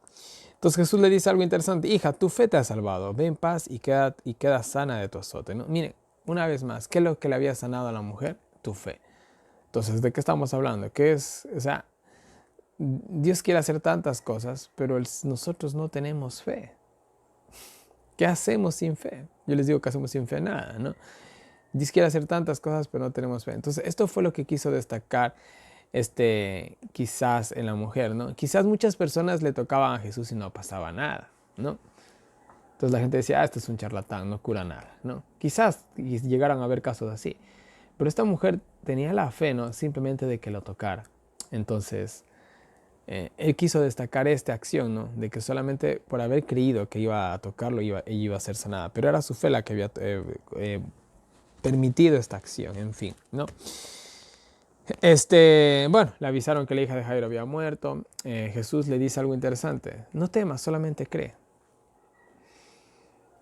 entonces Jesús le dice algo interesante, hija, tu fe te ha salvado, ve en paz y queda sana de tu azote, ¿no? Miren, una vez más, ¿qué es lo que le había sanado a la mujer? Tu fe. Entonces, ¿de qué estamos hablando? ¿Qué es? O sea, Dios quiere hacer tantas cosas, pero nosotros no tenemos fe. ¿Qué hacemos sin fe? Yo les digo que hacemos sin fe nada, ¿no? Dios quiere hacer tantas cosas, pero no tenemos fe. Entonces, esto fue lo que quiso destacar quizás en la mujer, ¿no? Quizás muchas personas le tocaban a Jesús y no pasaba nada, ¿no? Entonces la gente decía, este es un charlatán, no cura nada, ¿no? Quizás llegaran a haber casos así. Pero esta mujer tenía la fe, ¿no? Simplemente de que lo tocara. Entonces, él quiso destacar esta acción, ¿no? De que solamente por haber creído que iba a tocarlo, ella iba a ser sanada. Pero era su fe la que había permitido esta acción, en fin, ¿no? Bueno, le avisaron que la hija de Jairo había muerto. Jesús le dice algo interesante. No temas, solamente cree.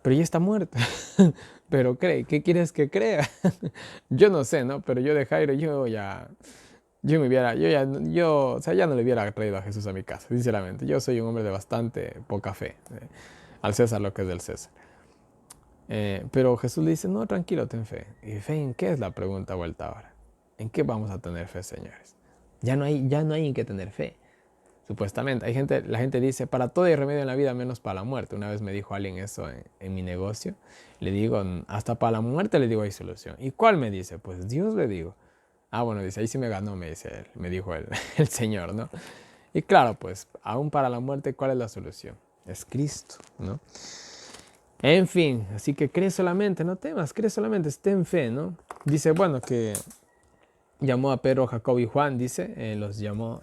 Pero ella está muerta. Pero cree. ¿Qué quieres que crea? Yo no sé, ¿no? Pero yo de Jairo, o sea, ya no le hubiera traído a Jesús a mi casa, sinceramente. Yo soy un hombre de bastante poca fe. Al César lo que es del César. Pero Jesús le dice, no, tranquilo, ten fe. ¿Y fe en qué es la pregunta vuelta ahora? ¿En qué vamos a tener fe, señores? Ya no hay en qué tener fe. Supuestamente. La gente dice, para todo hay remedio en la vida menos para la muerte. Una vez me dijo alguien eso en mi negocio. Le digo, hasta para la muerte le digo hay solución. ¿Y cuál me dice? Pues Dios le digo. Ah, bueno, dice, ahí sí me ganó, me dijo el Señor, ¿no? Y claro, pues, aún para la muerte, ¿cuál es la solución? Es Cristo, ¿no? En fin, así que cree solamente, no temas, cree solamente, ten fe, ¿no? Dice, bueno, que llamó a Pedro, Jacobo y Juan, dice, los llamó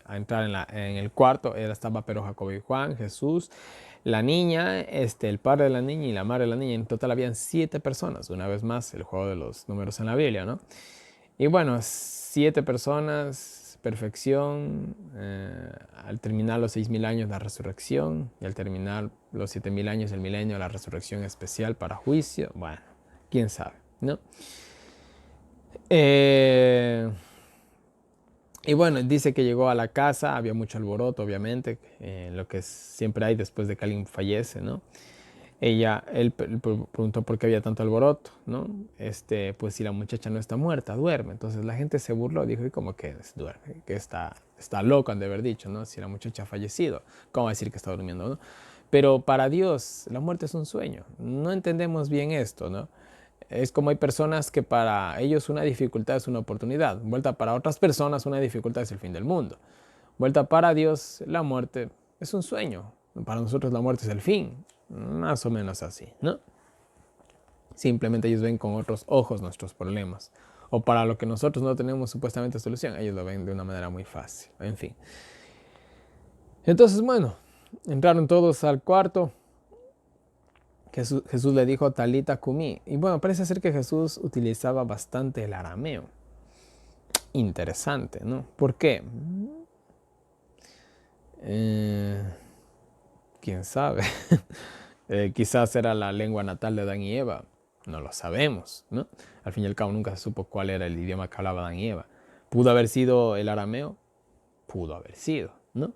a entrar en el cuarto. Estaba Pedro, Jacobo y Juan, Jesús, la niña, el padre de la niña y la madre de la niña. En total habían 7 personas. Una vez más, el juego de los números en la Biblia, ¿no? Y bueno, 7 personas, perfección, al terminar los 6.000 años la resurrección, y al terminar los 7.000 años el milenio la resurrección especial para juicio. Bueno, quién sabe, ¿no? Y bueno, dice que llegó a la casa, había mucho alboroto, obviamente, lo que siempre hay después de que alguien fallece, ¿no? Él preguntó por qué había tanto alboroto, ¿no? Pues si la muchacha no está muerta, duerme. Entonces la gente se burló, dijo, ¿y cómo que duerme? Que está loco, han de haber dicho, ¿no? Si la muchacha ha fallecido, ¿cómo va a decir que está durmiendo, no? Pero para Dios, la muerte es un sueño. No entendemos bien esto, ¿no? Es como hay personas que para ellos una dificultad es una oportunidad. Vuelta para otras personas una dificultad es el fin del mundo. Vuelta para Dios, la muerte es un sueño. Para nosotros la muerte es el fin. Más o menos así, ¿no? Simplemente ellos ven con otros ojos nuestros problemas. O para lo que nosotros no tenemos supuestamente solución, ellos lo ven de una manera muy fácil. En fin. Entonces, bueno, entraron todos al cuarto. Jesús le dijo Talita Kumi. Y bueno, parece ser que Jesús utilizaba bastante el arameo. Interesante, ¿no? ¿Por qué? ¿Quién sabe? Quizás era la lengua natal de Adán y Eva. No lo sabemos, ¿no? Al fin y al cabo nunca se supo cuál era el idioma que hablaba Adán y Eva. ¿Pudo haber sido el arameo? Pudo haber sido, ¿no?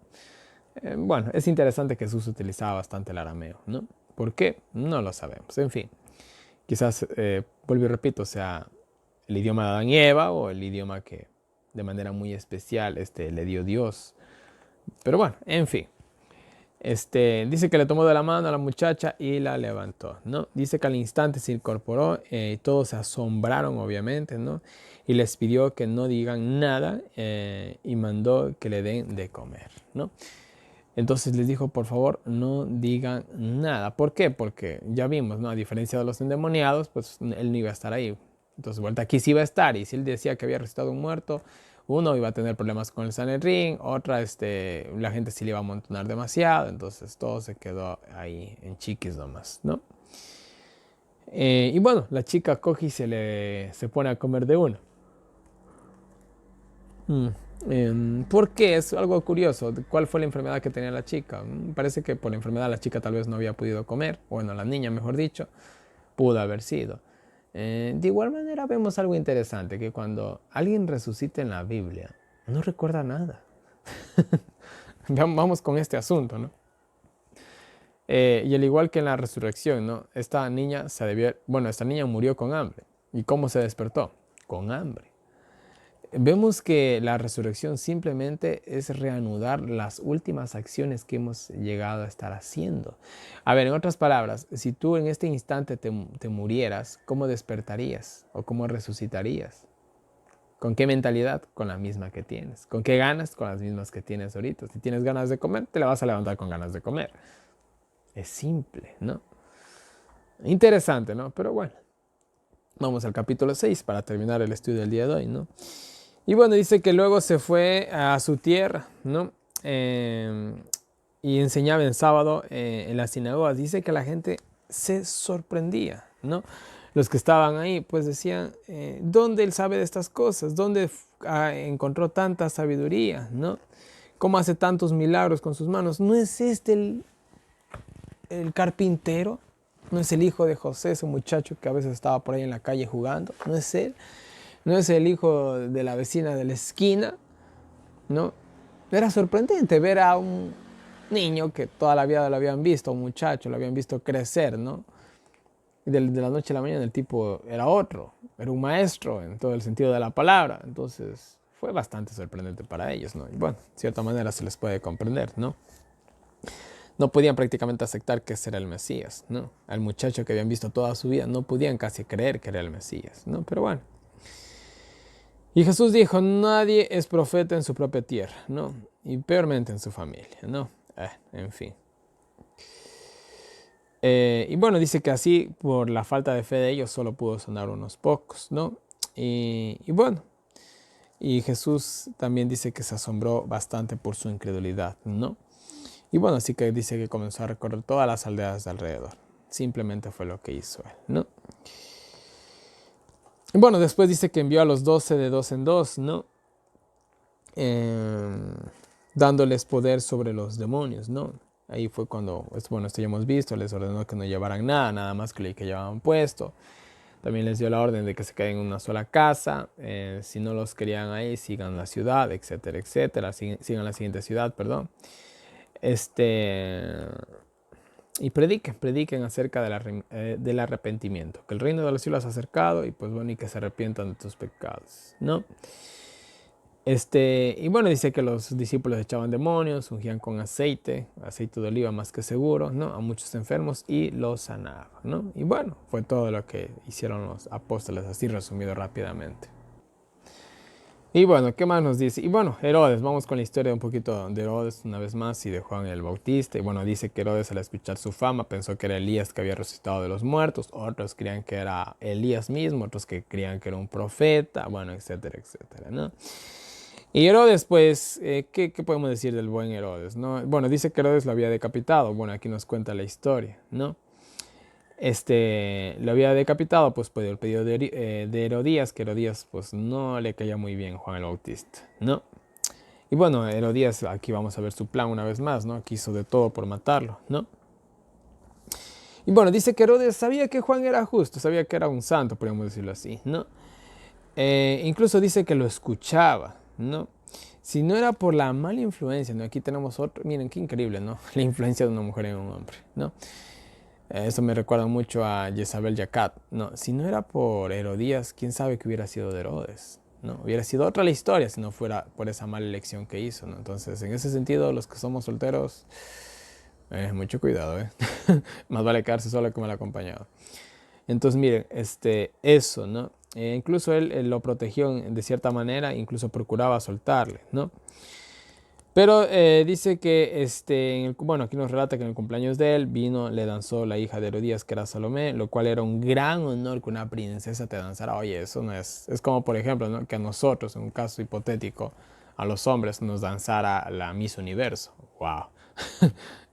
Bueno, es interesante que Jesús utilizaba bastante el arameo, ¿no? ¿Por qué? No lo sabemos. En fin, quizás, vuelvo y repito, sea el idioma de Adán y Eva o el idioma que de manera muy especial le dio Dios. Pero bueno, en fin. Dice que le tomó de la mano a la muchacha y la levantó, ¿no? Dice que al instante se incorporó, todos se asombraron, obviamente, ¿no? Y les pidió que no digan nada, y mandó que le den de comer, ¿no? Entonces les dijo, por favor, no digan nada. ¿Por qué? Porque ya vimos, ¿no? A diferencia de los endemoniados, pues él no iba a estar ahí. Entonces, vuelta aquí sí iba a estar. Y si él decía que había resucitado un muerto, uno iba a tener problemas con el Sanedrín, otra, la gente sí le iba a amontonar demasiado. Entonces todo se quedó ahí en chiquis nomás, ¿no? Y bueno, la chica coge y se pone a comer de uno. ¿Por qué? Es algo curioso. ¿Cuál fue la enfermedad que tenía la chica? Parece que por la enfermedad la chica tal vez no había podido comer. Bueno, la niña, mejor dicho, pudo haber sido. De igual manera vemos algo interesante, que cuando alguien resucita en la Biblia, no recuerda nada. Vamos con este asunto, ¿no? Y al igual que en la resurrección, ¿no? Esta niña esta niña murió con hambre. ¿Y cómo se despertó? Con hambre. Vemos que la resurrección simplemente es reanudar las últimas acciones que hemos llegado a estar haciendo. A ver, en otras palabras, si tú en este instante te murieras, ¿cómo despertarías o cómo resucitarías? ¿Con qué mentalidad? Con la misma que tienes. ¿Con qué ganas? Con las mismas que tienes ahorita. Si tienes ganas de comer, te la vas a levantar con ganas de comer. Es simple, ¿no? Interesante, ¿no? Pero bueno, vamos al capítulo 6 para terminar el estudio del día de hoy, ¿no? Y bueno, dice que luego se fue a su tierra, ¿no? Y enseñaba en sábado, en las sinagogas. Dice que la gente se sorprendía, ¿no? Los que estaban ahí, pues decían, ¿dónde él sabe de estas cosas? ¿Dónde encontró tanta sabiduría, ¿no? ¿Cómo hace tantos milagros con sus manos? ¿No es este el carpintero? ¿No es el hijo de José, ese muchacho que a veces estaba por ahí en la calle jugando? ¿No es él? ¿No es el hijo de la vecina de la esquina? ¿No? Era sorprendente ver a un niño que toda la vida lo habían visto, un muchacho, lo habían visto crecer, ¿no? Y de la noche a la mañana el tipo era otro, era un maestro en todo el sentido de la palabra. Entonces fue bastante sorprendente para ellos, ¿no? Y bueno, de cierta manera se les puede comprender, ¿no? No podían prácticamente aceptar que ese era el Mesías, ¿no? Al muchacho que habían visto toda su vida, no podían casi creer que era el Mesías, ¿no? Pero bueno. Y Jesús dijo, nadie es profeta en su propia tierra, ¿no? Y peormente en su familia, ¿no? En fin. Y bueno, dice que así, por la falta de fe de ellos, solo pudo sanar unos pocos, ¿no? Y bueno, Y Jesús también dice que se asombró bastante por su incredulidad, ¿no? Y bueno, así que dice que comenzó a recorrer todas las aldeas de alrededor. Simplemente fue lo que hizo él, ¿no? Y bueno, después dice que envió a los 12 de dos en dos, ¿no? Eh, dándoles poder sobre los demonios, ¿no? Ahí fue cuando, bueno, esto ya hemos visto, les ordenó que no llevaran nada, nada más que lo que llevaban puesto. También les dio la orden de que se queden en una sola casa. Si no los querían ahí, sigan la ciudad, etcétera, etcétera. Sigan la siguiente ciudad, perdón. Y prediquen acerca del arrepentimiento. Que el reino de los cielos se ha acercado y pues bueno, y que se arrepientan de tus pecados, ¿no? Y bueno, dice que los discípulos echaban demonios, ungían con aceite de oliva más que seguro, ¿no? A muchos enfermos y los sanaban, ¿no? Y bueno, fue todo lo que hicieron los apóstoles, así resumido rápidamente. Y bueno, ¿qué más nos dice? Y bueno, Herodes, vamos con la historia un poquito de Herodes una vez más y de Juan el Bautista. Y bueno, dice que Herodes al escuchar su fama pensó que era Elías que había resucitado de los muertos, otros creían que era Elías mismo, otros que creían que era un profeta, bueno, etcétera, etcétera, ¿no? Y Herodes, pues, ¿qué podemos decir del buen Herodes, no? Bueno, dice que Herodes lo había decapitado. Bueno, aquí nos cuenta la historia, ¿no? Lo había decapitado, pues, por el pedido de Herodías, que Herodías, pues, no le caía muy bien a Juan el Bautista, ¿no? Y bueno, Herodías, aquí vamos a ver su plan una vez más, ¿no? Que hizo de todo por matarlo, ¿no? Y bueno, dice que Herodes sabía que Juan era justo, sabía que era un santo, podríamos decirlo así, ¿no? Incluso dice que lo escuchaba, ¿no? Si no era por la mala influencia, ¿no? Aquí tenemos otro, miren qué increíble, ¿no? La influencia de una mujer en un hombre, ¿no? Eso me recuerda mucho a Jezabel Yacat, ¿no? Si no era por Herodías, quién sabe qué hubiera sido de Herodes, ¿no? Hubiera sido otra la historia si no fuera por esa mala elección que hizo, ¿no? Entonces, en ese sentido, los que somos solteros, mucho cuidado, ¿eh? Más vale quedarse solo que mal acompañado. Entonces, miren, eso, ¿no? Incluso él lo protegió de cierta manera, incluso procuraba soltarle, ¿no? Pero dice que, bueno, aquí nos relata que en el cumpleaños de él vino, le danzó la hija de Herodías, que era Salomé, lo cual era un gran honor que una princesa te danzara. Oye, eso no es como, por ejemplo, ¿no? Que a nosotros, en un caso hipotético, a los hombres nos danzara la Miss Universo. ¡Wow!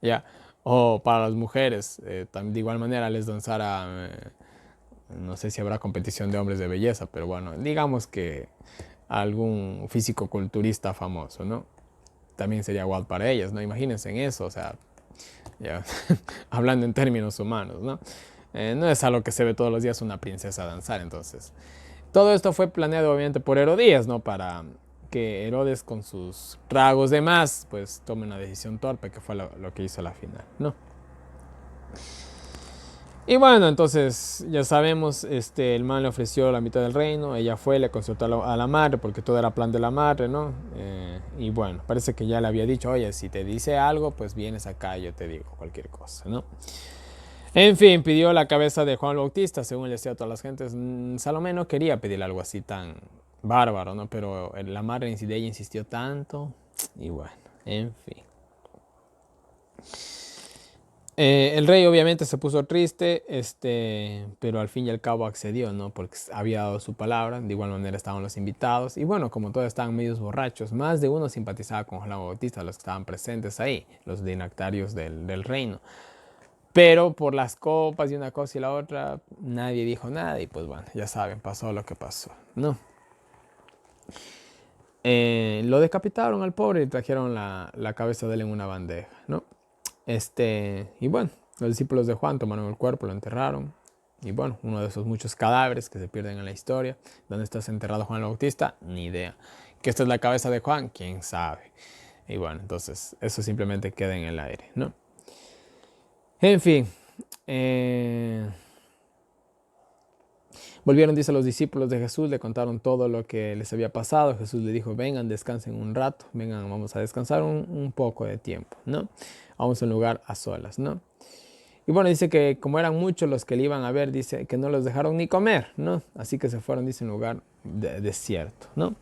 Ya. O para las mujeres, también de igual manera les danzara... no sé si habrá competición de hombres de belleza, pero bueno, digamos que algún físico-culturista famoso, ¿no? También sería igual para ellas, ¿no? Imagínense en eso, o sea, ya, hablando en términos humanos, ¿no? No es algo que se ve todos los días una princesa danzar, entonces. Todo esto fue planeado obviamente por Herodías, ¿no? Para que Herodes con sus tragos de más, pues tome una decisión torpe, que fue lo que hizo a la final, ¿no? Y bueno, entonces ya sabemos, el man le ofreció la mitad del reino, ella fue, le consultó a la madre, porque todo era plan de la madre, ¿no? Y bueno, parece que ya le había dicho, oye, si te dice algo, pues vienes acá y yo te digo cualquier cosa, ¿no? En fin, pidió la cabeza de Juan Bautista, según le decía a todas las gentes. Salomé no quería pedirle algo así tan bárbaro, ¿no? Pero la madre de ella insistió tanto, y bueno, en fin. El rey obviamente se puso triste, pero al fin y al cabo accedió, ¿no? Porque había dado su palabra. De igual manera estaban los invitados. Y bueno, como todos estaban medios borrachos, más de uno simpatizaba con Juan Bautista, los que estaban presentes ahí, los dignatarios del reino. Pero por las copas y una cosa y la otra, nadie dijo nada. Y pues bueno, ya saben, pasó lo que pasó, ¿no? Lo decapitaron al pobre y trajeron la cabeza de él en una bandeja, ¿no? Y bueno, los discípulos de Juan tomaron el cuerpo, lo enterraron. Y bueno, uno de esos muchos cadáveres que se pierden en la historia. ¿Dónde está enterrado Juan el Bautista? Ni idea. ¿Que esta es la cabeza de Juan? ¿Quién sabe? Y bueno, entonces eso simplemente queda en el aire, ¿no? En fin. Volvieron, dice, los discípulos de Jesús, le contaron todo lo que les había pasado. Jesús le dijo, vengan, descansen un rato, vengan, vamos a descansar un poco de tiempo, ¿no? Vamos a un lugar a solas, ¿no? Y bueno, dice que como eran muchos los que le iban a ver, dice que no los dejaron ni comer, ¿no? Así que se fueron, dice, a un lugar desierto, ¿no?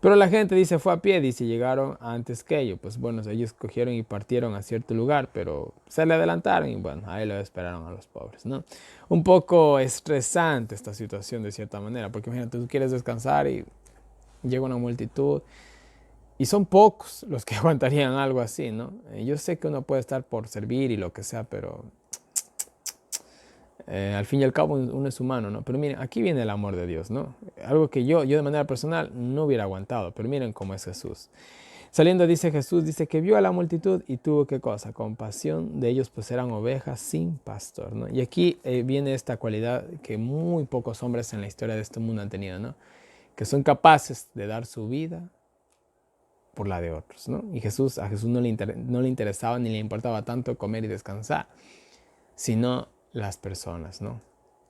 Pero la gente, dice, fue a pie, dice, llegaron antes que ellos. Pues bueno, ellos cogieron y partieron a cierto lugar, pero se le adelantaron y bueno, ahí lo esperaron a los pobres, ¿no? Un poco estresante esta situación de cierta manera, porque imagínate, tú quieres descansar y llega una multitud y son pocos los que aguantarían algo así, ¿no? Yo sé que uno puede estar por servir y lo que sea, pero al fin y al cabo uno es humano, ¿no? Pero miren, aquí viene el amor de Dios, ¿no? Algo que yo de manera personal no hubiera aguantado, pero miren cómo es Jesús. Saliendo dice Jesús, dice que vio a la multitud y tuvo qué cosa, compasión de ellos, pues eran ovejas sin pastor, ¿no? Y aquí viene esta cualidad que muy pocos hombres en la historia de este mundo han tenido, ¿no? Que son capaces de dar su vida por la de otros, ¿no? Y a Jesús no le interesaba ni le importaba tanto comer y descansar, sino las personas, ¿no?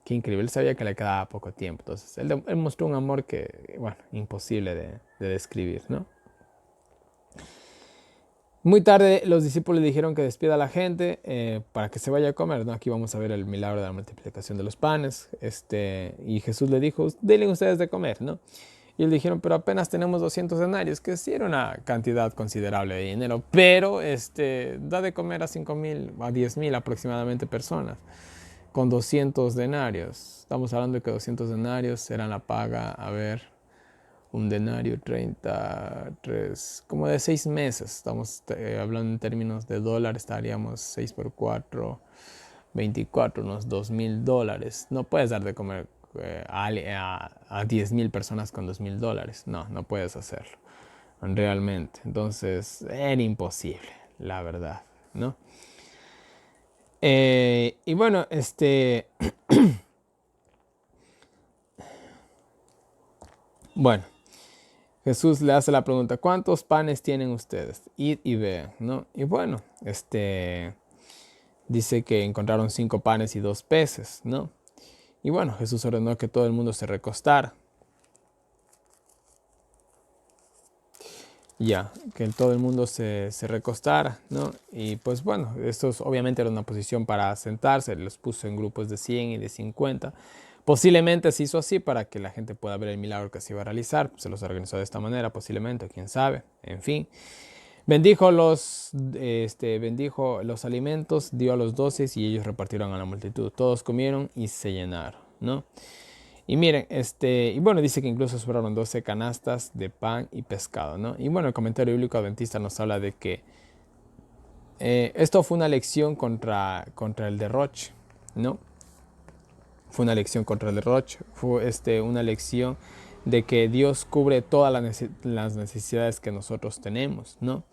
Qué increíble, él sabía que le quedaba poco tiempo, entonces él mostró un amor que, bueno, imposible de describir, ¿no? Muy tarde los discípulos le dijeron que despida a la gente para que se vaya a comer, ¿no? Aquí vamos a ver el milagro de la multiplicación de los panes, y Jesús le dijo, denle ustedes de comer, ¿no? Y le dijeron, pero apenas tenemos 200 denarios, que sí era una cantidad considerable de dinero, pero da de comer a 5,000, a 10,000 aproximadamente personas, con 200 denarios. Estamos hablando de que 200 denarios eran la paga, a ver, un denario, 33, como de 6 meses. Estamos hablando en términos de dólares, estaríamos 6 por 4, 24, unos $2,000. No puedes dar de comer a 10,000 personas con $2,000. No puedes hacerlo, realmente. Entonces, era imposible, la verdad, ¿no? Y bueno, bueno, Jesús le hace la pregunta, ¿cuántos panes tienen ustedes? Id y vean, ¿no? Y bueno, dice que encontraron 5 panes y 2 peces, ¿no? Y bueno, Jesús ordenó que todo el mundo se recostara. Ya, que todo el mundo se recostara, ¿no? Y pues bueno, esto obviamente era una posición para sentarse, los puso en grupos de 100 y de 50. Posiblemente se hizo así para que la gente pueda ver el milagro que se iba a realizar, se los organizó de esta manera, posiblemente, quién sabe, en fin. Bendijo los alimentos, dio a los 12 y ellos repartieron a la multitud. Todos comieron y se llenaron, ¿no? Y miren, y bueno, dice que incluso sobraron 12 canastas de pan y pescado, ¿no? Y bueno, el comentario bíblico adventista nos habla de que esto fue una lección contra el derroche, ¿no? Fue una lección contra el derroche, fue una lección de que Dios cubre todas las necesidades que nosotros tenemos, ¿no?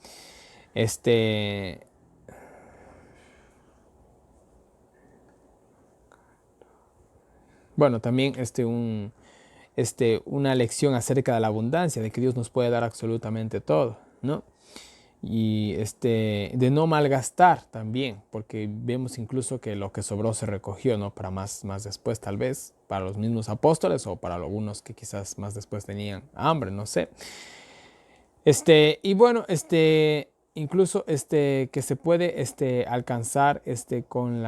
Bueno, también una lección acerca de la abundancia, de que Dios nos puede dar absolutamente todo, ¿no? Y de no malgastar también, porque vemos incluso que lo que sobró se recogió, ¿no? Para más después, tal vez, para los mismos apóstoles o para algunos que quizás más después tenían hambre, no sé. Y bueno, incluso que se puede alcanzar con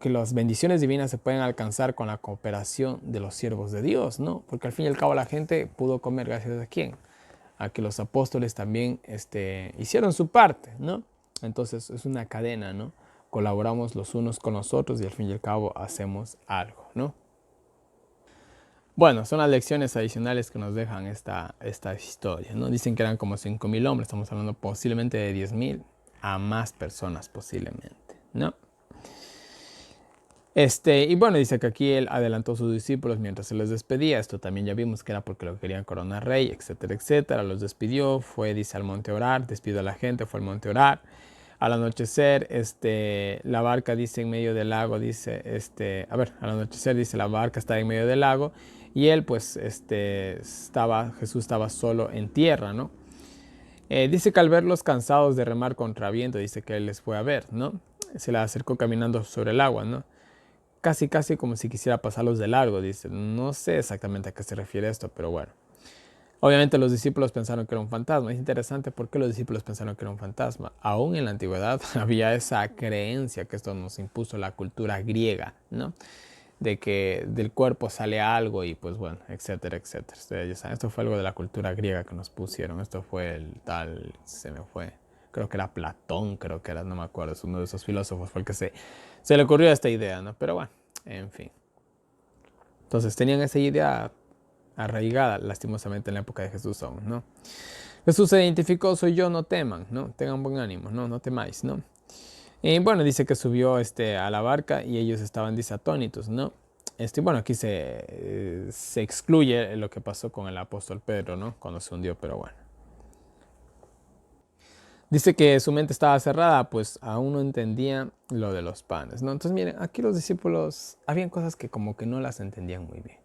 que las bendiciones divinas se pueden alcanzar con la cooperación de los siervos de Dios, ¿no? Porque al fin y al cabo la gente pudo comer gracias a quién, a que los apóstoles también hicieron su parte, ¿no? Entonces es una cadena, ¿no? Colaboramos los unos con los otros y al fin y al cabo hacemos algo, ¿no? Bueno, son las lecciones adicionales que nos dejan esta historia, ¿no? Dicen que eran como 5,000 hombres, estamos hablando posiblemente de 10,000 a más personas posiblemente, ¿no? Y bueno, dice que aquí él adelantó a sus discípulos mientras se les despedía. Esto también ya vimos que era porque lo querían coronar rey, etcétera, etcétera. Los despidió, fue, dice, al monte a orar, despidió a la gente, fue al monte a orar. Al anochecer, la barca, dice, en medio del lago, dice, al anochecer, dice, la barca está en medio del lago y él, pues, Jesús estaba solo en tierra, ¿no? Dice que al verlos cansados de remar contra viento, dice que él les fue a ver, ¿no? Se le acercó caminando sobre el agua, ¿no? Casi como si quisiera pasarlos de largo, dice. No sé exactamente a qué se refiere esto, pero bueno. Obviamente los discípulos pensaron que era un fantasma. Es interesante por qué los discípulos pensaron que era un fantasma. Aún en la antigüedad había esa creencia que esto nos impuso la cultura griega, ¿no? De que del cuerpo sale algo y pues bueno, etcétera, etcétera. Ustedes ya saben, esto fue algo de la cultura griega que nos pusieron. Esto fue el tal, se me fue, creo que era Platón, creo que era, no me acuerdo, es uno de esos filósofos, fue el que se le ocurrió esta idea, ¿no? Pero bueno, en fin. Entonces tenían esa idea arraigada lastimosamente en la época de Jesús aún, ¿no? Jesús se identificó, soy yo, no teman, ¿no? Tengan buen ánimo, no temáis, ¿no? Y bueno, dice que subió a la barca y ellos estaban disatónitos, ¿no? Bueno, aquí se excluye lo que pasó con el apóstol Pedro, ¿no? Cuando se hundió, pero bueno. Dice que su mente estaba cerrada, pues aún no entendía lo de los panes, ¿no? Entonces miren, aquí los discípulos, habían cosas que como que no las entendían muy bien.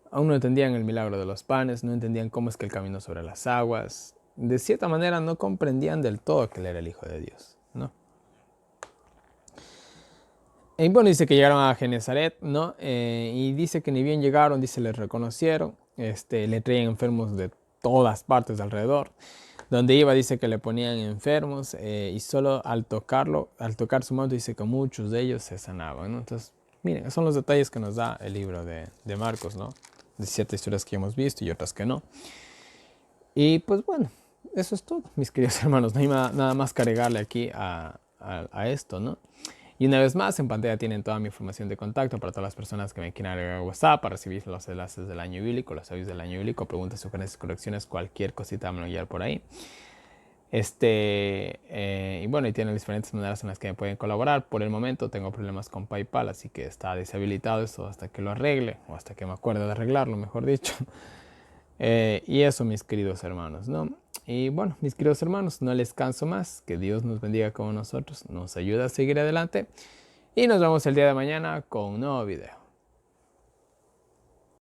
Aún no entendían el milagro de los panes, no entendían cómo es que el camino sobre las aguas. De cierta manera no comprendían del todo que él era el Hijo de Dios, ¿no? Y bueno, dice que llegaron a Genezaret, ¿no? Y dice que ni bien llegaron, dice, les reconocieron, le traían enfermos de todas partes de alrededor. Donde iba, dice que le ponían enfermos y solo al tocar su manto, dice que muchos de ellos se sanaban, ¿no? Entonces, miren, son los detalles que nos da el libro de Marcos, ¿no? De ciertas historias que hemos visto y otras que no. Y pues bueno, eso es todo, mis queridos hermanos. No hay nada más que agregarle aquí a esto, ¿no? Y una vez más, en pantalla tienen toda mi información de contacto para todas las personas que me quieran agregar a WhatsApp para recibir los enlaces del año bíblico, los avisos del año bíblico, preguntas, sugerencias, correcciones, cualquier cosita me lo enviar por ahí. Y bueno, y tienen diferentes maneras en las que me pueden colaborar. Por el momento tengo problemas con PayPal, así que está deshabilitado eso hasta que lo arregle, o hasta que me acuerde de arreglarlo, mejor dicho. Y eso, mis queridos hermanos, ¿no? Y bueno, mis queridos hermanos, no les canso más. Que Dios nos bendiga como nosotros, nos ayuda a seguir adelante. Y nos vemos el día de mañana con un nuevo video.